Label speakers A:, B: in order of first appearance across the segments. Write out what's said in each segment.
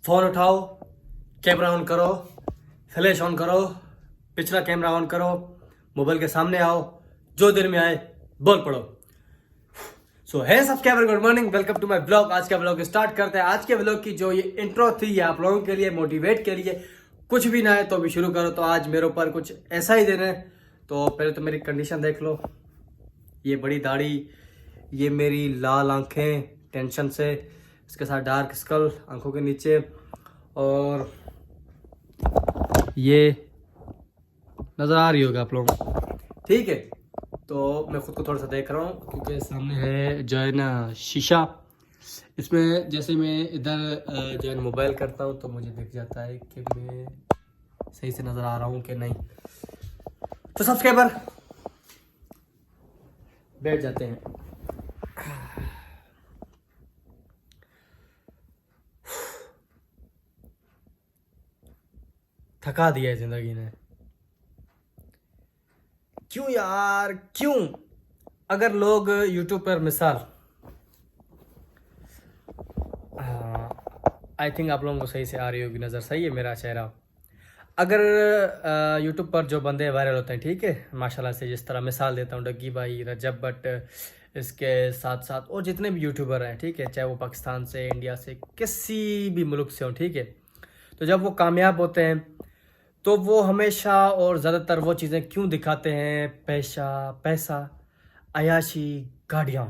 A: Phone उठाओ, camera on करो, flash on करो, पिछला कैमरा ऑन करो, मोबाइल के सामने आओ, जो दिल में आए बोल पड़ो। So hey subscriber, good morning, welcome to my blog. आज का ब्लॉग स्टार्ट करते हैं। आज के ब्लॉग की जो ये इंट्रो थी, ये आप लोगों के लिए मोटिवेट के लिए, कुछ भी ना है तो भी शुरू करो। तो आज मेरे ऊपर कुछ ऐसा ही दिन है। तो पहले तो मेरी कंडीशन देख लो। ये बड़ी दाढ़ी, ये मेरी लाल आंखें टेंशन से, इसके साथ डार्क स्कल आंखों के नीचे, और ये नज़र आ रही होगी आप लोगों को, ठीक है। तो मैं खुद को थोड़ा सा देख रहा हूँ क्योंकि सामने है जो है ना शीशा। इसमें जैसे मैं इधर जो है मोबाइल करता हूँ तो मुझे दिख जाता है कि मैं सही से नज़र आ रहा हूँ कि नहीं। तो सब्सक्राइबर बैठ जाते हैं। थका दिया है ज़िंदगी ने। क्यों यार, क्यों? अगर लोग यूट्यूब पर मिसाल, आई थिंक आप लोगों को सही से आ रही होगी नज़र, सही है मेरा चेहरा। अगर यूट्यूब पर जो बंदे वायरल होते हैं, ठीक है, माशाल्लाह से, जिस तरह मिसाल देता हूँ डग्गी भाई, रजब भट्ट, इसके साथ साथ और जितने भी यूट्यूबर हैं, ठीक है, चाहे वो पाकिस्तान से, इंडिया से, किसी भी मुल्क से हों, ठीक है, तो जब वो कामयाब होते हैं तो वो हमेशा और ज़्यादातर वो चीज़ें क्यों दिखाते हैं? पैसा, पैसा, अयाशी, गाड़ियाँ,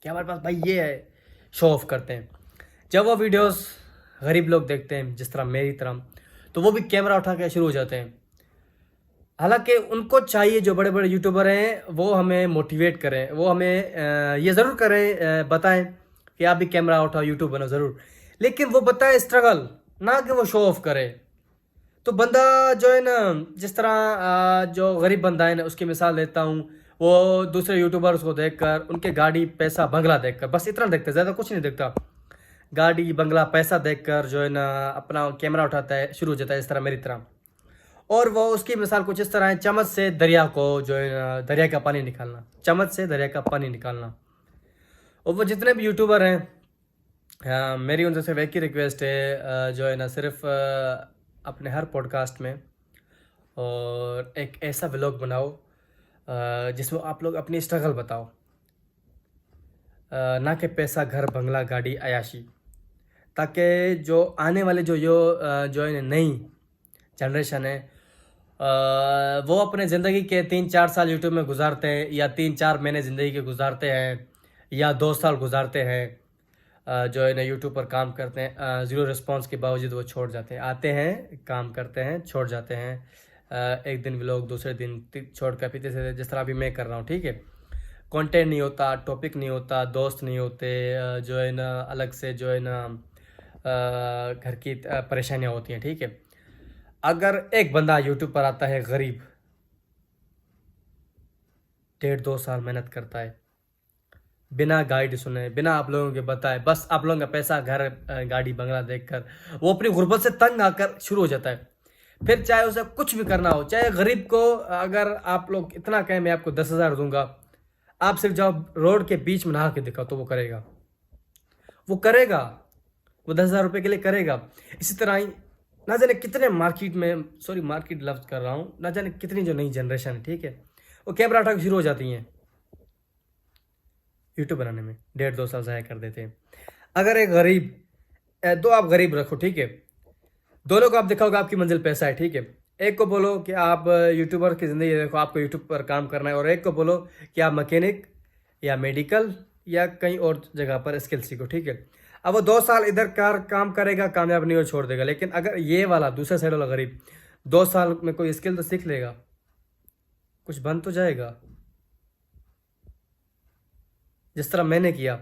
A: कि हमारे पास भाई ये है, शो ऑफ करते हैं। जब वो वीडियोस गरीब लोग देखते हैं जिस तरह मेरी तरह, तो वो भी कैमरा उठा के शुरू हो जाते हैं। हालांकि उनको चाहिए, जो बड़े बड़े यूट्यूबर हैं, वो हमें मोटिवेट करें, वो हमें ये ज़रूर करें, बताएं कि आप भी कैमरा उठाओ, यूट्यूब बनाओ ज़रूर, लेकिन वो बताए स्ट्रगल, ना कि वो शो ऑफ करे। तो बंदा जो है ना, जिस तरह जो गरीब बंदा है ना, उसकी मिसाल देता हूँ, वो दूसरे यूट्यूबर्स को देखकर, उनके गाड़ी, पैसा, बंगला देखकर, बस इतना देखता है, ज़्यादा कुछ नहीं देखता। गाड़ी, बंगला, पैसा देखकर जो है ना अपना कैमरा उठाता है, शुरू हो जाता है इस तरह मेरी तरह। और वो उसकी मिसाल कुछ इस तरह है, चम्मच से दरिया को जो है ना, दरिया का पानी निकालना, चम्मच से दरिया का पानी निकालना। और वो जितने भी यूट्यूबर हैं, मेरी उनसे सिर्फ एक ही रिक्वेस्ट है, जो है ना, सिर्फ अपने हर पॉडकास्ट में और एक ऐसा व्लॉग बनाओ जिसमें आप लोग अपनी स्ट्रगल बताओ, ना कि पैसा, घर, बंगला, गाड़ी, अयाशी। ताकि जो आने वाले जो है नई जनरेशन है, वो अपने ज़िंदगी के 3-4 साल यूट्यूब में गुजारते हैं, या 3-4 महीने ज़िंदगी के गुजारते हैं, या 2 साल गुजारते हैं, जो है ना यूट्यूब पर काम करते हैं, ज़ीरो रिस्पांस के बावजूद वो छोड़ जाते हैं, आते हैं, काम करते हैं, छोड़ जाते हैं, एक दिन व्लॉग, दूसरे दिन छोड़ कर फिर से, जिस तरह अभी मैं कर रहा हूँ, ठीक है। कंटेंट नहीं होता, टॉपिक नहीं होता, दोस्त नहीं होते, जो है ना अलग से जो है ना घर की परेशानियाँ होती हैं, ठीक है। अगर एक बंदा यूट्यूब पर आता है गरीब, 1.5-2 साल मेहनत करता है, बिना गाइड सुने, बिना आप लोगों के बताए, बस आप लोगों का पैसा, घर, गाड़ी, बंगला देखकर वो अपनी गुर्बत से तंग आकर शुरू हो जाता है। फिर चाहे उसे कुछ भी करना हो, चाहे गरीब को अगर आप लोग इतना कहें मैं आपको 10,000 दूंगा, आप सिर्फ जब रोड के बीच में नहा के दिखाओ तो वो करेगा, वो करेगा, वो 10,000 रुपये के लिए करेगा। इसी तरह ही ना जाने कितने मार्केट में, सॉरी मार्केट लफ्ज कर रहा हूँ, ना जाने कितनी जो नई जनरेशन है, ठीक है, वो कैमरा उठा के शुरू हो जाती हैं यूट्यूब बनाने में, 1.5-2 साल ज़ाया कर देते हैं। अगर एक गरीब, दो आप गरीब रखो, ठीक है, दोनों को आप दिखाओगे आपकी मंजिल पैसा है, ठीक है। एक को बोलो कि आप यूट्यूबर की ज़िंदगी देखो, आपको यूट्यूब पर काम करना है, और एक को बोलो कि आप मैकेनिक या मेडिकल या कहीं और जगह पर स्किल सीखो, ठीक है। अब वो 2 साल इधर काम करेगा, कामयाब नहीं हो, छोड़ देगा। लेकिन अगर ये वाला दूसरे साइड वाला गरीब 2 साल में कोई स्किल तो सीख लेगा, कुछ बन तो जाएगा। जिस तरह मैंने किया,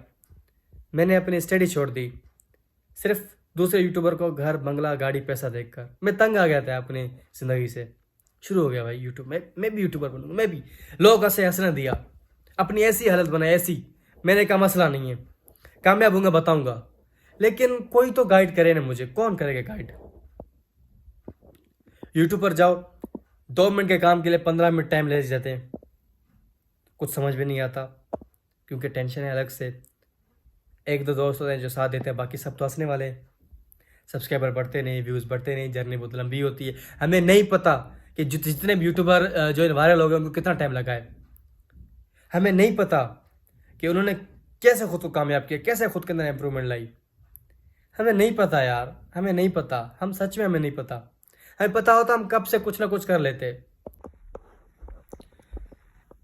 A: मैंने अपनी स्टडी छोड़ दी सिर्फ दूसरे यूट्यूबर को घर, बंगला, गाड़ी, पैसा देखकर। मैं तंग आ गया था अपनी ज़िंदगी से, शुरू हो गया भाई यूट्यूब में, मैं भी यूट्यूबर बनूंगा, मैं भी। लोग ऐसे हंसने दिया, अपनी ऐसी हालत बनाई, ऐसी। मैंने कहा मसला नहीं है, कामयाब होऊंगा बताऊंगा, लेकिन कोई तो गाइड करे ना मुझे। कौन करेगा गाइड? यूट्यूब पर जाओ, 2 मिनट के काम के लिए 15 मिनट टाइम ले जाते हैं, कुछ समझ में नहीं आता क्योंकि टेंशन है अलग से। एक दो दोस्त होते हैं जो साथ देते हैं, बाकी सब तो हंसने वाले हैं। सब्सक्राइबर बढ़ते नहीं, व्यूज़ बढ़ते नहीं, जर्नी बहुत लंबी होती है। हमें नहीं पता कि जितने भी यूट्यूबर जो वायरल हो गए उनको कितना टाइम लगा है। हमें नहीं पता कि उन्होंने कैसे खुद को कामयाब किया, कैसे खुद के अंदर इम्प्रूवमेंट लाई। हमें नहीं पता यार, हमें नहीं पता, हम सच में हमें नहीं पता। हमें पता होता हम कब से कुछ ना कुछ कर लेते।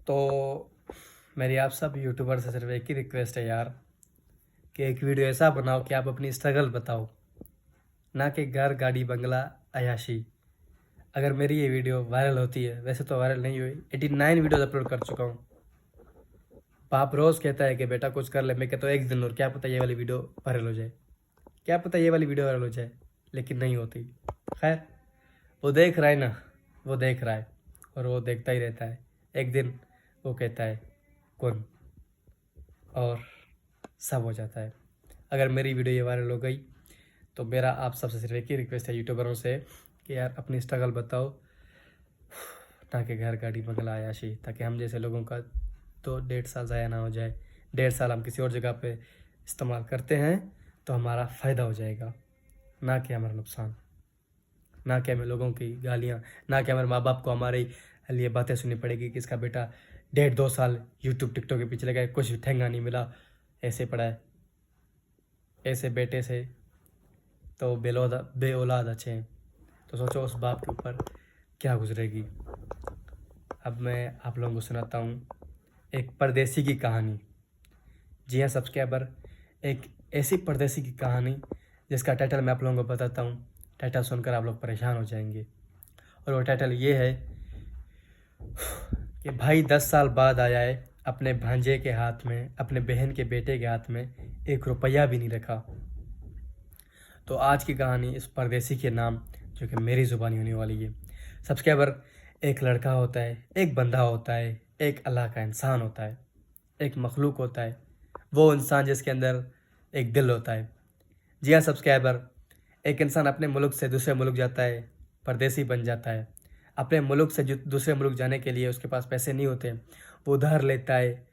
A: तो मेरी आप सब यूट्यूबर से सिर्फ एक ही रिक्वेस्ट है यार, कि एक वीडियो ऐसा बनाओ कि आप अपनी स्ट्रगल बताओ, ना कि घर, गाड़ी, बंगला, अयाशी। अगर मेरी ये वीडियो वायरल होती है, वैसे तो वायरल नहीं हुई, 89 वीडियोज अपलोड कर चुका हूँ। बाप रोज़ कहता है कि बेटा कुछ कर ले, मैं कहता हूँ एक दिन और, क्या पता ये वाली वीडियो वायरल हो जाए, क्या पता ये वाली वीडियो वायरल हो जाए, लेकिन नहीं होती। खैर, वो देख रहा है ना, वो देख रहा है और वो देखता ही रहता है। एक दिन वो कहता है कौन, और सब हो जाता है। अगर मेरी वीडियो ये वायरल हो गई तो मेरा आप सबसे सिर्फ एक ही रिक्वेस्ट है यूट्यूबरों से कि यार अपनी स्ट्रगल बताओ, ताकि घर, गाड़ी, बंगला, आयाशी, ताकि हम जैसे लोगों का तो 1.5 साल ज़ाया ना हो जाए। 1.5 साल हम किसी और जगह पे इस्तेमाल करते हैं तो हमारा फ़ायदा हो जाएगा, ना कि हमारा नुकसान, ना कि हमें लोगों की गालियाँ, ना कि हमारे माँ बाप को हमारे लिए बातें सुननी पड़ेगी कि इसका बेटा 1.5-2 साल यूट्यूब टिकटॉक के पीछे लगा, कुछ ठेंगा नहीं मिला, ऐसे पड़ा है। ऐसे बेटे से तो बेऔलाद अच्छे हैं। तो सोचो उस बाप के ऊपर क्या गुजरेगी। अब मैं आप लोगों को सुनाता हूँ एक परदेसी की कहानी। जी हाँ सब्सक्राइबर, एक ऐसी परदेसी की कहानी जिसका टाइटल मैं आप लोगों को बताता हूँ। टाइटल सुनकर आप लोग परेशान हो जाएंगे, और वो टाइटल ये है कि भाई 10 साल बाद आया है, अपने भांजे के हाथ में, अपने बहन के बेटे के हाथ में 1 रुपया भी नहीं रखा। तो आज की कहानी इस परदेसी के नाम, जो कि मेरी ज़ुबानी होने वाली है। सब्सक्राइबर, एक लड़का होता है, एक बंदा होता है, एक अल्लाह का इंसान होता है, एक मखलूक होता है, वो इंसान जिसके अंदर एक दिल होता है। जी हाँ सब्सक्राइबर, एक इंसान अपने मुल्क से दूसरे मुल्क जाता है, परदेसी बन जाता है। अपने मुल्क से दूसरे मुल्क जाने के लिए उसके पास पैसे नहीं होते, वो उधार लेता है,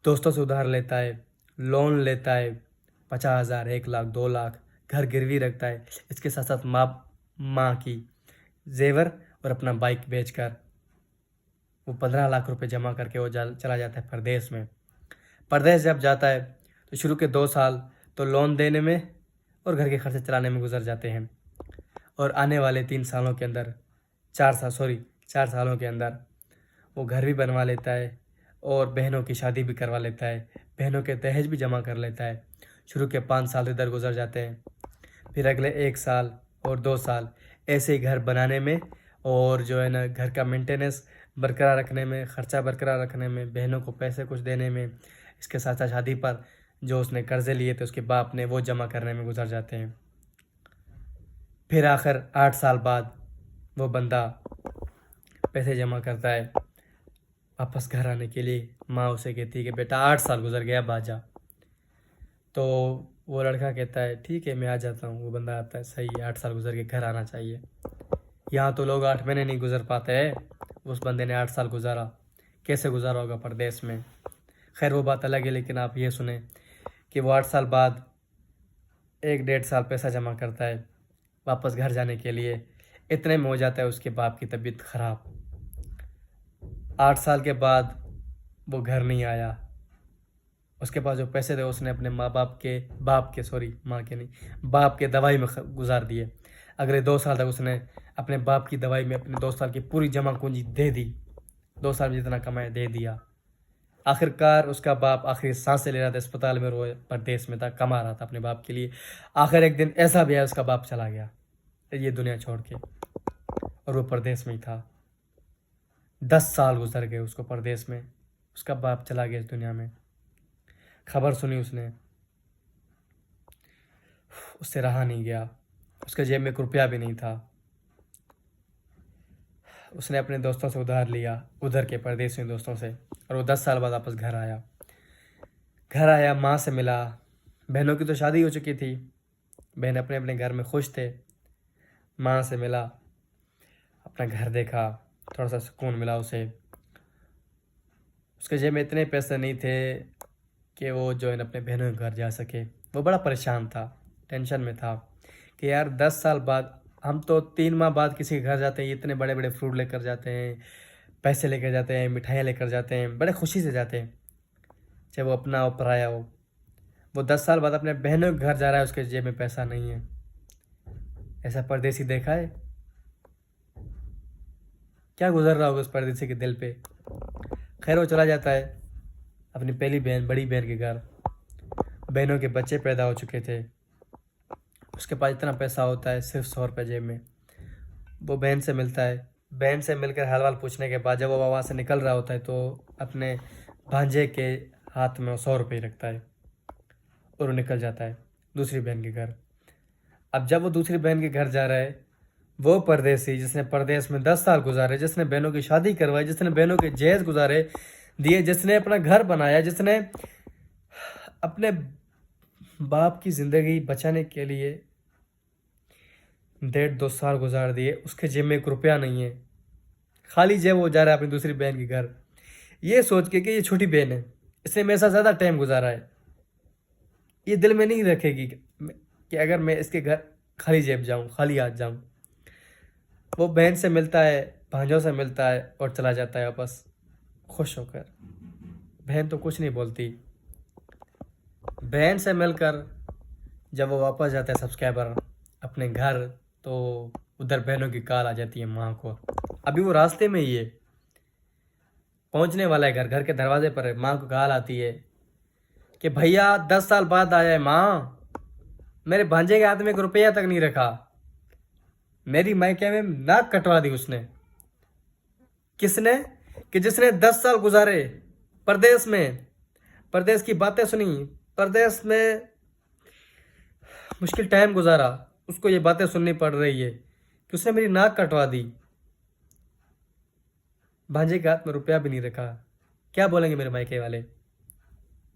A: दोस्तों से उधार लेता है, लोन लेता है, 50,000, 1 लाख, 2 लाख, घर गिरवी रखता है। इसके साथ साथ माँ की जेवर और अपना बाइक बेचकर वो 15 लाख रुपए जमा करके वो चला जाता है परदेश में। परदेश जब जाता है तो शुरू के 2 साल तो लोन देने में और घर के खर्चे चलाने में गुजर जाते हैं, और आने वाले 3 सालों के अंदर 4 सालों के अंदर वो घर भी बनवा लेता है और बहनों की शादी भी करवा लेता है, बहनों के दहेज भी जमा कर लेता है। शुरू के 5 साल इधर गुजर जाते हैं, फिर अगले 1 साल और 2 साल ऐसे ही घर बनाने में और जो है ना घर का मेंटेनेंस बरकरार रखने में, ख़र्चा बरकरार रखने में, बहनों को पैसे कुछ देने में, इसके साथ साथ शादी पर जो उसने कर्ज़े लिए थे उसके बाप ने वो जमा करने में गुजर जाते हैं। फिर आखिर 8 साल बाद वो बंदा पैसे जमा करता है वापस घर आने के लिए। माँ उसे कहती है कि बेटा 8 साल गुजर गया, बाजा। तो वो लड़का कहता है ठीक है मैं आ जाता हूँ। वो बंदा आता है, सही है 8 साल गुजर के घर आना चाहिए। यहाँ तो लोग 8 महीने नहीं गुजर पाते हैं, उस बंदे ने 8 साल गुजारा। कैसे गुजारा होगा परदेश में, खैर वो बात अलग है। लेकिन आप ये सुने कि वो 8 साल बाद 1-1.5 साल पैसा जमा करता है वापस घर जाने के लिए। इतने में हो जाता है उसके बाप की तबीयत ख़राब। 8 साल के बाद वो घर नहीं आया। उसके पास जो पैसे थे उसने अपने बाप के दवाई में गुजार दिए। अगले 2 साल तक उसने अपने बाप की दवाई में अपने 2 साल की पूरी जमा पूंजी दे दी। 2 साल में जितना कमाया दे दिया। आखिरकार उसका बाप आखिरी सांसें ले रहा था अस्पताल में, रोए परदेश में था, कमा रहा था अपने बाप के लिए। आखिर एक दिन ऐसा भी है उसका बाप चला गया ये दुनिया छोड़ के, और वो परदेश में ही था। 10 साल गुजर गए उसको परदेश में, उसका बाप चला गया इस दुनिया में। खबर सुनी उसने, उससे रहा नहीं गया। उसके जेब में 1 रुपया भी नहीं था। उसने अपने दोस्तों से उधार लिया, उधर के परदेसी दोस्तों से, और वो 10 साल बाद वापस घर आया। माँ से मिला। बहनों की तो शादी हो चुकी थी, बहन अपने अपने घर में खुश थे। माँ से मिला, अपना घर देखा, थोड़ा सा सुकून मिला उसे। उसके जेब में इतने पैसे नहीं थे कि वो जो है अपने बहनों के घर जा सके। वो बड़ा परेशान था, टेंशन में था कि यार 10 साल बाद हम तो 3 माह बाद किसी के घर जाते हैं, इतने बड़े बड़े फ्रूट लेकर जाते हैं, पैसे लेकर जाते हैं, मिठाइयाँ लेकर जाते हैं, बड़े खुशी से जाते हैं, चाहे वो अपना हो पराया हो। वो 10 साल बाद अपने बहनों के घर जा रहा है, उसके जेब में पैसा नहीं है। ऐसा परदेसी देखा है? क्या गुजर रहा होगा उस परदेसी के दिल पे। खैर वो चला जाता है अपनी पहली बहन, बड़ी बहन के घर। बहनों के बच्चे पैदा हो चुके थे, उसके पास इतना पैसा होता है, सिर्फ 100 रुपये जेब में। वो बहन से मिलता है, बहन से मिलकर हाल वाल पूछने के बाद जब वो वहाँ से निकल रहा होता है तो अपने भांजे के हाथ में वो 100 रुपये रखता है और वो निकल जाता है दूसरी बहन के घर। अब जब वो दूसरी बहन के घर जा रहा है, वो परदेसी जिसने परदेश में 10 साल गुजारे, जिसने बहनों की शादी करवाई, जिसने बहनों के जहेज गुजारे दिए, जिसने अपना घर बनाया, जिसने अपने बाप की ज़िंदगी बचाने के लिए 1.5-2 साल गुजार दिए, उसके जेब में 1 रुपया नहीं है। खाली जेब वो जा रहा है अपनी दूसरी बहन के घर, ये सोच के कि ये छोटी बहन है, इसने मेरे साथ ज़्यादा टाइम गुजारा है। ये दिल में नहीं रखेगी कि अगर मैं इसके घर खाली जेब जाऊँ, खाली हाथ जाऊँ। वो बहन से मिलता है, भांजों से मिलता है और चला जाता है वापस खुश होकर। बहन तो कुछ नहीं बोलती। बहन से मिलकर जब वो वापस जाता है सब्सक्राइबर अपने घर, तो उधर बहनों की कॉल आ जाती है माँ को। अभी वो रास्ते में ही है, पहुंचने वाला है घर, घर के दरवाजे पर है। माँ को कॉल आती है कि भैया 10 साल बाद आया है माँ, मेरे भांजे के हाथ में 1 रुपया तक नहीं रखा, मेरी मायके में नाक कटवा दी उसने। किसने? कि जिसने 10 साल गुजारे परदेश में, परदेश की बातें सुनी, परदेश में मुश्किल टाइम गुजारा, उसको ये बातें सुननी पड़ रही है कि उसने मेरी नाक कटवा दी, भांजे के हाथ में रुपया भी नहीं रखा। क्या बोलेंगे मेरे मायके वाले?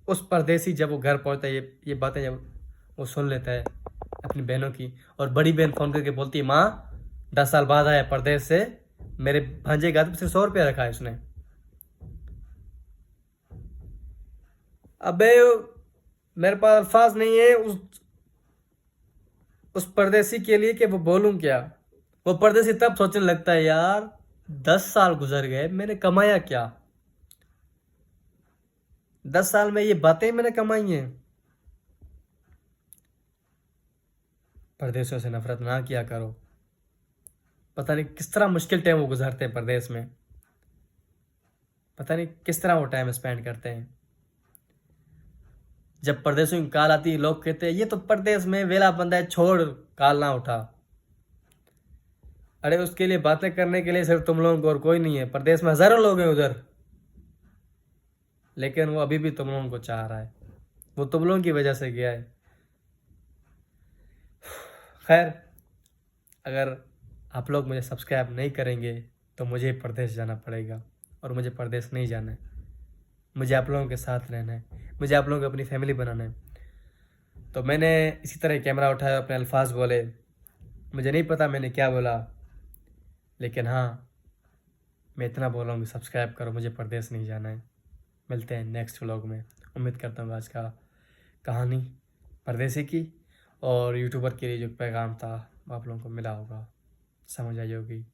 A: उस परदेसी जब वो घर पहुंचता है, ये बातें जब वो सुन लेता है अपनी बहनों की, और बड़ी बहन फ़ोन करके बोलती है माँ 10 साल बाद आया परदेश से, मेरे भांजे के हाथ में सिर्फ 100 रुपया रखा है उसने। अबे मेरे पास अल्फाज नहीं है उस परदेसी के लिए कि वो बोलूं क्या। वो परदेसी तब सोचने लगता है यार 10 साल गुजर गए, मैंने कमाया क्या? 10 साल में ये बातें मैंने कमाई हैं। परदेशों से नफरत ना किया करो। पता नहीं किस तरह मुश्किल टाइम वो गुजारते हैं परदेश में, पता नहीं किस तरह वो टाइम स्पेंड करते हैं। जब परदेशों की कॉल आती है, लोग कहते हैं ये तो परदेश में वेला बंदा है, छोड़, कॉल ना उठा। अरे उसके लिए बातें करने के लिए सिर्फ तुम लोगों को और कोई नहीं है। परदेश में हजारों लोग हैं उधर, लेकिन वो अभी भी तुम लोगों को चाह रहा है, वो तुम लोगों की वजह से गया है। खैर, अगर आप लोग मुझे सब्सक्राइब नहीं करेंगे तो मुझे परदेश जाना पड़ेगा, और मुझे परदेश नहीं जाना है। मुझे आप लोगों के साथ रहना है, मुझे आप लोगों को अपनी फैमिली बनाना है। तो मैंने इसी तरह कैमरा उठाया, अपने अल्फाज बोले। मुझे नहीं पता मैंने क्या बोला, लेकिन हाँ, मैं इतना बोला हूँ कि सब्सक्राइब करो, मुझे परदेश नहीं जाना है। मिलते हैं नेक्स्ट व्लॉग में। उम्मीद करता हूँ आज का कहानी परदेसी की और यूट्यूबर के लिए जो पैगाम था वो आप लोगों को मिला होगा, समझ आई होगी।